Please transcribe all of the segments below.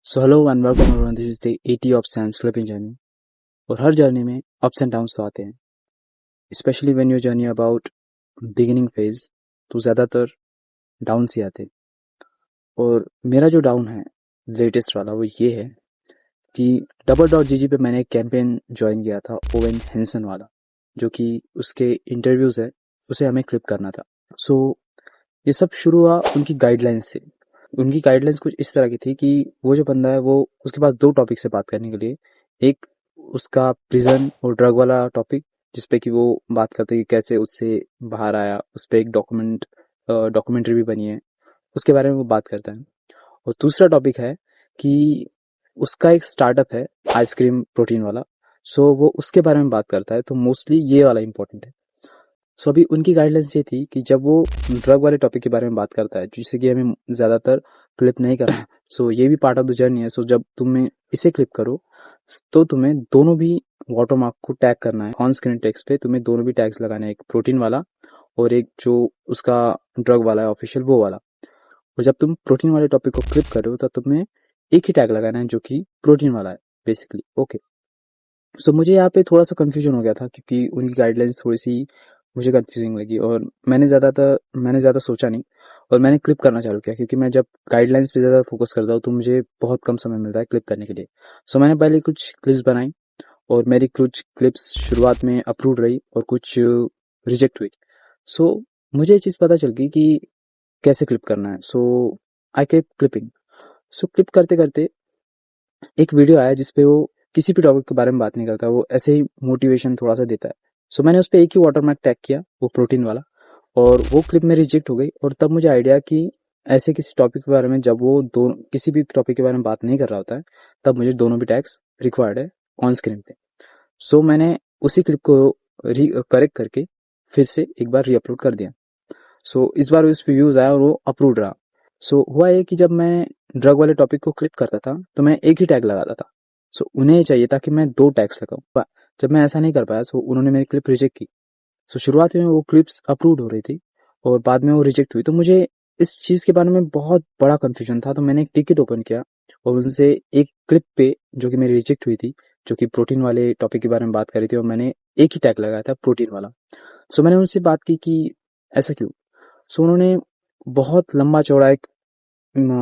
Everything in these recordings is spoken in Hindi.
So hello and welcome everyone. This is day 80 of Sam's Clipping Journey. और हर जर्नी में अप्स एंड डाउन्स तो आते हैं, specially when your journey about beginning phase, तो ज़्यादातर डाउन ही आते हैं। और मेरा जो डाउन है लेटेस्ट वाला वो ये है कि डबल डॉट जीजी पे मैंने एक कैंपेन ज्वाइन किया था, ओवेन हेंसन वाला, जो कि उसके इंटरव्यूज़ है उसे हमें क्लिप करना था। सो ये सब शुरू हुआ उनकी गाइडलाइंस से। उनकी गाइडलाइंस कुछ इस तरह की थी कि वो जो बंदा है वो उसके पास दो टॉपिक से बात करने के लिए, एक उसका प्रिजन और ड्रग वाला टॉपिक जिसपे कि वो बात करते हैं कि कैसे उससे बाहर आया, उस पर एक डॉक्यूमेंट्री भी बनी है, उसके बारे में वो बात करता है। और दूसरा टॉपिक है कि उसका एक स्टार्टअप है आइसक्रीम प्रोटीन वाला, सो वो उसके बारे में बात करता है। तो मोस्टली ये वाला इंपॉर्टेंट है। सो अभी उनकी गाइडलाइंस ये थी कि जब वो ड्रग वाले टॉपिक के बारे में बात करता है जिससे कि हमें ज़्यादातर क्लिप नहीं करना, सो ये भी पार्ट ऑफ द जर्नी है। सो जब तुम्हें इसे क्लिप करो तो तुम्हें दोनों भी वाटरमार्क को टैग करना है। ऑन स्क्रीन टेक्स्ट पे तुम्हें दोनों भी टैग्स लगाने हैं, एक प्रोटीन वाला और एक जो उसका ड्रग वाला है ऑफिशियल वो वाला। और जब तुम प्रोटीन वाले टॉपिक को क्लिक कर रहे हो तो तुम्हें एक ही टैग लगाना है जो कि प्रोटीन वाला है बेसिकली। ओके, सो मुझे यहाँ पे थोड़ा सा कंफ्यूजन हो गया था क्योंकि उनकी गाइडलाइंस थोड़ी सी मुझे कंफ्यूजिंग लगी और मैंने ज़्यादा सोचा नहीं और मैंने क्लिप करना चालू किया, क्योंकि मैं जब गाइडलाइंस पे ज़्यादा फोकस करता हूँ तो मुझे बहुत कम समय मिलता है क्लिप करने के लिए। सो मैंने पहले कुछ क्लिप्स बनाई और मेरी कुछ क्लिप्स शुरुआत में अप्रूव रही और कुछ रिजेक्ट हुई। सो मुझे ये चीज़ पता चल गई कि कैसे क्लिप करना है। सो आई केप क्लिपिंग। सो क्लिप करते करते एक वीडियो आया जिसपे वो किसी भी टॉपिक के बारे में बात नहीं करता, वो ऐसे ही मोटिवेशन थोड़ा सा देता है। सो मैंने उस पर एक ही वाटरमार्क टैग किया, वो प्रोटीन वाला, और वो क्लिप में रिजेक्ट हो गई। और तब मुझे आइडिया कि ऐसे किसी टॉपिक के बारे में जब वो दो किसी भी टॉपिक के बारे में बात नहीं कर रहा होता है तब मुझे दोनों भी टैग्स रिक्वायर्ड है ऑन स्क्रीन पे। सो मैंने उसी क्लिप को करेक्ट करके फिर से एक बार रीअपलोड कर दिया। सो इस बार उस पर व्यूज आया और वो अप्रूव्ड रहा। सो हुआ ये कि जब मैं ड्रग वाले टॉपिक को क्लिक करता था तो मैं एक ही टैग लगाता था। सो उन्हें चाहिए था कि मैं दो टैग्स लगाऊं, जब मैं ऐसा नहीं कर पाया तो उन्होंने मेरी क्लिप रिजेक्ट की। सो शुरुआत में वो क्लिप्स अप्रूव्ड हो रही थी और बाद में वो रिजेक्ट हुई। तो मुझे इस चीज के बारे में बहुत बड़ा कंफ्यूजन था। तो मैंने एक टिकट ओपन किया और उनसे एक क्लिप पे जो कि मेरी रिजेक्ट हुई थी, जो कि प्रोटीन वाले टॉपिक के बारे में बात कर रही थी, और मैंने एक ही टैग लगाया था प्रोटीन वाला। सो मैंने उनसे बात की कि ऐसा क्यों। सो उन्होंने बहुत लंबा चौड़ा एक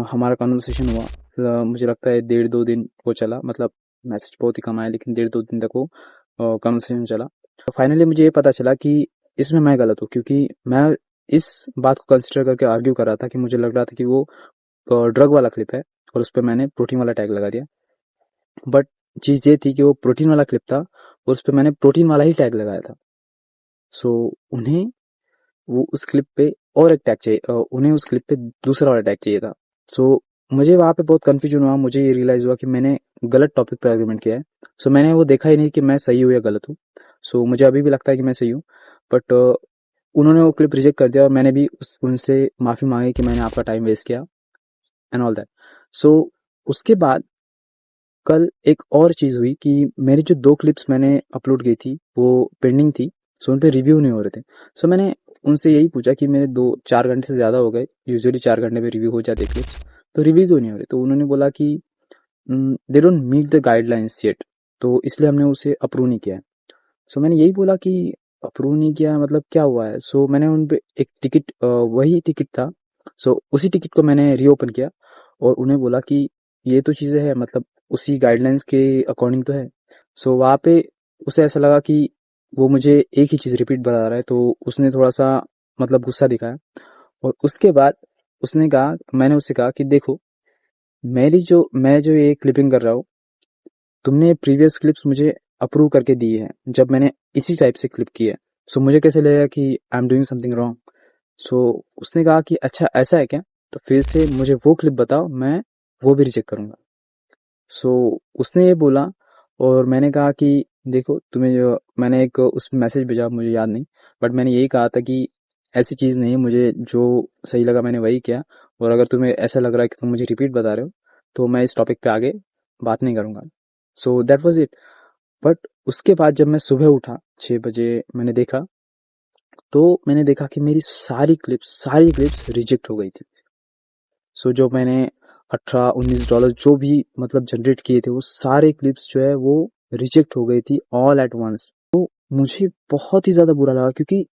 हमारा कन्वर्सेशन हुआ। मुझे लगता है 1.5-2 दिन वो चला, मतलब मैसेज बहुत ही कम आया लेकिन 1.5-2 दिन तक वो कन्वर्सेशन चला। फाइनली मुझे ये पता चला कि इसमें मैं गलत हूँ, क्योंकि मैं इस बात को कंसिडर करके आर्ग्यू कर रहा था कि मुझे लग रहा था कि वो ड्रग वाला क्लिप है और उस पर मैंने प्रोटीन वाला टैग लगा दिया। बट चीज़ ये थी कि वो प्रोटीन वाला क्लिप था और उस पर मैंने प्रोटीन वाला ही टैग लगाया था। सो उन्हें वो उस क्लिप पे और एक टैग चाहिए, उन्हें उस क्लिप पे दूसरा वाला टैग चाहिए था। सो मुझे वहाँ पे बहुत कंफ्यूजन हुआ। मुझे ये रियलाइज हुआ कि मैंने गलत टॉपिक पे आर्गुमेंट किया है। सो मैंने वो देखा ही नहीं कि मैं सही हूँ या गलत हूँ। सो मुझे अभी भी लगता है कि मैं सही हूँ, बट उन्होंने वो क्लिप रिजेक्ट कर दिया और मैंने भी उनसे माफ़ी मांगी कि मैंने आपका टाइम वेस्ट किया एंड ऑल दैट। सो उसके बाद कल एक और चीज़ हुई कि मेरी जो 2 क्लिप्स मैंने अपलोड की थी वो पेंडिंग थी। सो उन पे रिव्यू नहीं हो रहे थे। सो मैंने उनसे यही पूछा कि मेरे 2-4 घंटे से ज़्यादा हो गए, यूजुअली 4 घंटे में रिव्यू हो जाते क्लिप्स, तो रिव्यू क्यों नहीं हो रहे। तो उन्होंने बोला कि they don't meet the guidelines yet, तो इसलिए हमने उसे अप्रूव नहीं किया है। सो मैंने यही बोला कि अप्रूव नहीं किया मतलब क्या हुआ है। सो मैंने उन पे एक टिकट, वही टिकट था, सो उसी टिकट को मैंने रीओपन किया और उन्हें बोला कि ये तो चीज़ें हैं, मतलब उसी गाइडलाइंस के अकॉर्डिंग तो है। सो वहाँ पे उसे ऐसा लगा कि वो मुझे एक ही चीज़ रिपीट बता रहा है, तो उसने थोड़ा सा मतलब गुस्सा दिखाया। और उसके बाद मैंने उससे कहा कि देखो, मैं जो ये क्लिपिंग कर रहा हूँ, तुमने प्रीवियस क्लिप्स मुझे अप्रूव करके दी है जब मैंने इसी टाइप से क्लिप की है। सो मुझे कैसे लगेगा कि I am doing something wrong. So उसने कहा कि अच्छा ऐसा है क्या, तो फिर से मुझे वो क्लिप बताओ, मैं वो भी रिजेक्ट करूंगा। सो उसने ये बोला और मैंने कहा कि देखो, तुम्हें जो मैंने एक उस मैसेज भेजा मुझे याद नहीं, बट मैंने यही कहा था कि ऐसी चीज़ नहीं है, मुझे जो सही लगा मैंने वही किया, और अगर तुम्हें ऐसा लग रहा है कि तुम मुझे रिपीट बता रहे हो तो मैं इस टॉपिक पे आगे बात नहीं करूंगा। So that was it. But उसके बाद जब मैं सुबह उठा 6 बजे, मैंने देखा कि मेरी सारी क्लिप्स रिजेक्ट हो गई थी। सो जो मैंने $18-19 जो भी मतलब जनरेट किए थे, वो सारे क्लिप्स जो है वो रिजेक्ट हो गई थी ऑल एट वंस। तो मुझे बहुत ही ज़्यादा बुरा लगा, क्योंकि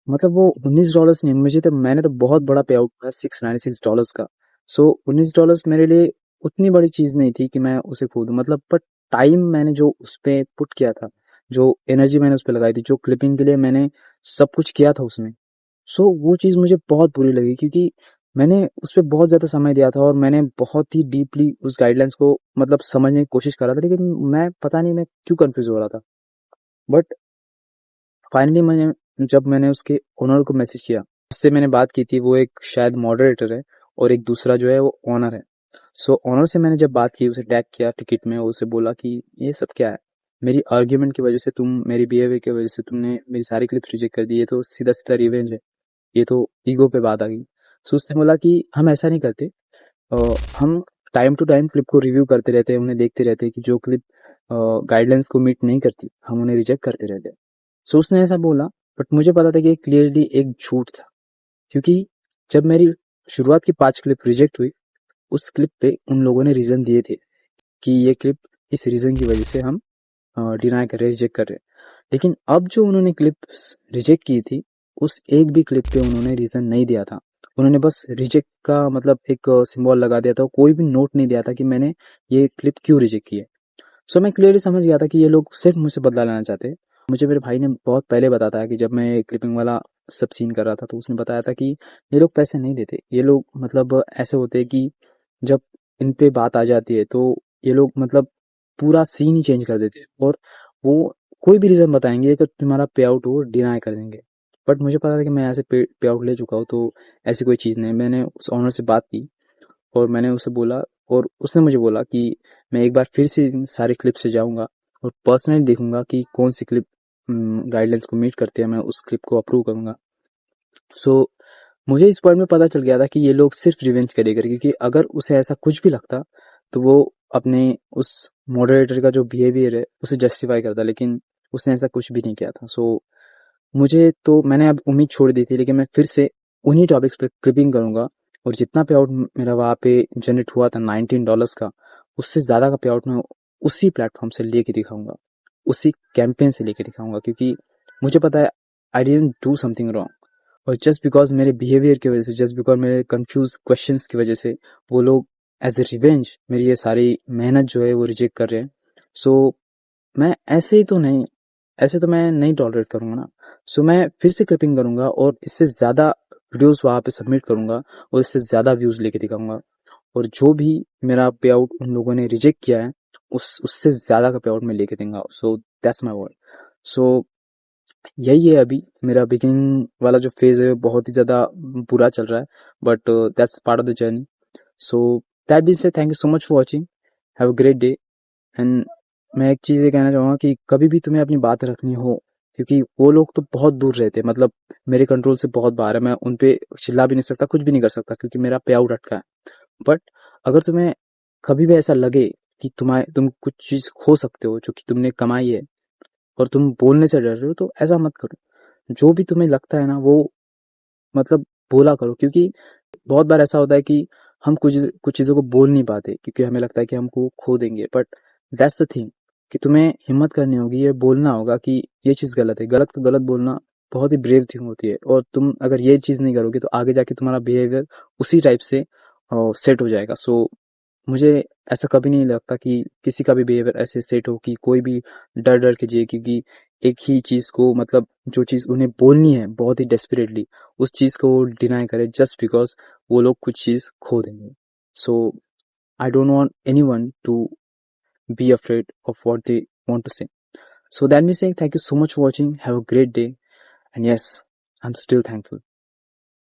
मतलब वो $19 नहीं, मैंने तो बहुत बड़ा पे आउट किया $696 का। सो $19 मेरे लिए उतनी बड़ी चीज़ नहीं थी कि मैं उसे खो दूँ, मतलब बट टाइम मैंने जो उस पे पुट किया था, जो एनर्जी मैंने उस पे लगाई थी, जो क्लिपिंग के लिए मैंने सब कुछ किया था उसमें, सो वो चीज़ मुझे बहुत बुरी लगी, क्योंकि मैंने उस पे बहुत ज़्यादा समय दिया था और मैंने बहुत ही डीपली उस गाइडलाइंस को मतलब समझने की कोशिश करा था, लेकिन मैं पता नहीं मैं क्यों कंफ्यूज हो रहा था। बट फाइनली मैंने उसके ओनर को मैसेज किया, जिससे मैंने बात की थी, वो एक शायद मॉडरेटर है और एक दूसरा जो है वो ओनर है। सो ओनर से मैंने जब बात की, उसे टैग किया टिकट में, उसे बोला कि ये सब क्या है, मेरी आर्ग्यूमेंट की वजह से मेरी बिहेवियर की वजह से तुमने मेरी सारी क्लिप्स रिजेक्ट कर दी, ये तो सीधा सीधा रिवेंज है, ये तो ईगो पे बात आ गई। सो उसने बोला कि हम ऐसा नहीं करते, हम टाइम टू टाइम क्लिप को रिव्यू करते रहते हैं, उन्हें देखते रहते हैं कि जो क्लिप गाइडलाइंस को मीट नहीं करती, हम उन्हें रिजेक्ट करते रहते हैं। सो उसने ऐसा बोला, बट मुझे पता था कि ये क्लियरली एक झूठ था, क्योंकि जब मेरी शुरुआत की 5 क्लिप रिजेक्ट हुई, उस क्लिप पे उन लोगों ने रीजन दिए थे कि ये क्लिप इस रीजन की वजह से हम डिनाई कर रहे हैं, रिजेक्ट कर रहे हैं। लेकिन अब जो उन्होंने क्लिप्स रिजेक्ट की थी, उस एक भी क्लिप पे उन्होंने रीजन नहीं दिया था, उन्होंने बस रिजेक्ट का मतलब एक सिंबल लगा दिया था, कोई भी नोट नहीं दिया था कि मैंने ये क्लिप क्यों रिजेक्ट की है। सो मैं क्लियरली समझ गया था कि ये लोग सिर्फ मुझसे बदला लेना चाहते हैं। मुझे मेरे भाई ने बहुत पहले बताया था कि जब मैं क्लिपिंग वाला सब सीन कर रहा था, तो उसने बताया था कि ये लोग पैसे नहीं देते, ये लोग मतलब ऐसे होते हैं कि जब इन पे बात आ जाती है तो ये लोग मतलब पूरा सीन ही चेंज कर देते हैं, और वो कोई भी रीजन बताएंगे कि तुम्हारा पे आउट हो डिनाई कर देंगे। बट मुझे पता था कि मैं ऐसे पे आउट ले चुका हूँ, तो ऐसी कोई चीज़ नहीं। मैंने उस ऑनर से बात की और मैंने उसे बोला, और उसने मुझे बोला कि मैं एक बार फिर से इन सारे क्लिप से जाऊंगा और पर्सनली देखूंगा कि कौन सी क्लिप गाइडलाइंस को मीट करते हैं, मैं उस क्लिप को अप्रूव करूंगा। सो मुझे इस पॉइंट में पता चल गया था कि ये लोग सिर्फ रिवेंज करेगा, क्योंकि अगर उसे ऐसा कुछ भी लगता तो वो अपने उस मॉडरेटर का जो बिहेवियर है उसे जस्टिफाई करता, लेकिन उसने ऐसा कुछ भी नहीं किया था। सो मुझे तो मैंने अब उम्मीद छोड़ दी थी, लेकिन मैं फिर से उन्हीं टॉपिक्स पे क्लिपिंग करूंगा, और जितना पे आउट मेरा वहाँ पे जनरेट हुआ था $19 का, उससे ज़्यादा का पे आउट मैं उसी प्लेटफॉर्म से लेके दिखाऊंगा, उसी कैंपेन से लेके दिखाऊंगा, क्योंकि मुझे पता है I didn't do something wrong. और जस्ट बिकॉज मेरे बिहेवियर की वजह से, जस्ट बिकॉज मेरे कंफ्यूज क्वेश्चंस की वजह से, वो लोग एज ए रिवेंज मेरी ये सारी मेहनत जो है वो रिजेक्ट कर रहे हैं। सो मैं ऐसे तो मैं नहीं टॉलरेट करूंगा ना। सो मैं फिर से क्लिपिंग करूंगा और इससे ज्यादा वीडियोस वहां पे सबमिट करूंगा और इससे ज्यादा व्यूज लेके दिखाऊंगा, और जो भी मेरा पे आउट उन लोगों ने रिजेक्ट किया है उससे ज्यादा का पे आउट मैं लेके दूंगा। So that's my word. So यही है, अभी मेरा बिगिनिंग वाला जो फेज है बहुत ही ज्यादा बुरा चल रहा है, but that's part of the journey. So that being said, thank you so much for watching, have a great day. And मैं एक चीज़ ये कहना चाहूँगा कि कभी भी तुम्हें अपनी बात रखनी हो, क्योंकि वो लोग तो बहुत दूर रहते हैं, मतलब मेरे कंट्रोल से बहुत बाहर है, मैं उन पे चिल्ला भी नहीं सकता, कुछ भी नहीं कर सकता, क्योंकि मेरा पे आउट अटका है। बट अगर तुम्हें कभी भी ऐसा लगे कि तुम कुछ चीज़ खो सकते हो जो कि तुमने कमाई है, और तुम बोलने से डर रहे हो, तो ऐसा मत करो। जो भी तुम्हें लगता है ना, वो मतलब बोला करो, क्योंकि बहुत बार ऐसा होता है कि हम कुछ चीज़ों को बोल नहीं पाते, क्योंकि हमें लगता है कि हमको खो देंगे। बट दैट्स द थिंग कि तुम्हें हिम्मत करनी होगी, ये बोलना होगा कि ये चीज़ गलत है। गलत को गलत बोलना बहुत ही ब्रेव थिंग होती है, और तुम अगर ये चीज़ नहीं करोगे तो आगे जाके तुम्हारा बिहेवियर उसी टाइप से सेट हो जाएगा। सो मुझे ऐसा कभी नहीं लगता कि किसी का भी बिहेवियर ऐसे सेट हो कि कोई भी डर डर के जिए, क्योंकि एक ही चीज को मतलब जो चीज उन्हें बोलनी है बहुत ही डेस्परेटली, उस चीज को डिनाई करे जस्ट बिकॉज वो लोग कुछ चीज खो देंगे। So I don't want anyone to be afraid of what they want to say. So that means saying thank you so much for watching, have a great day, and yes, I'm still thankful.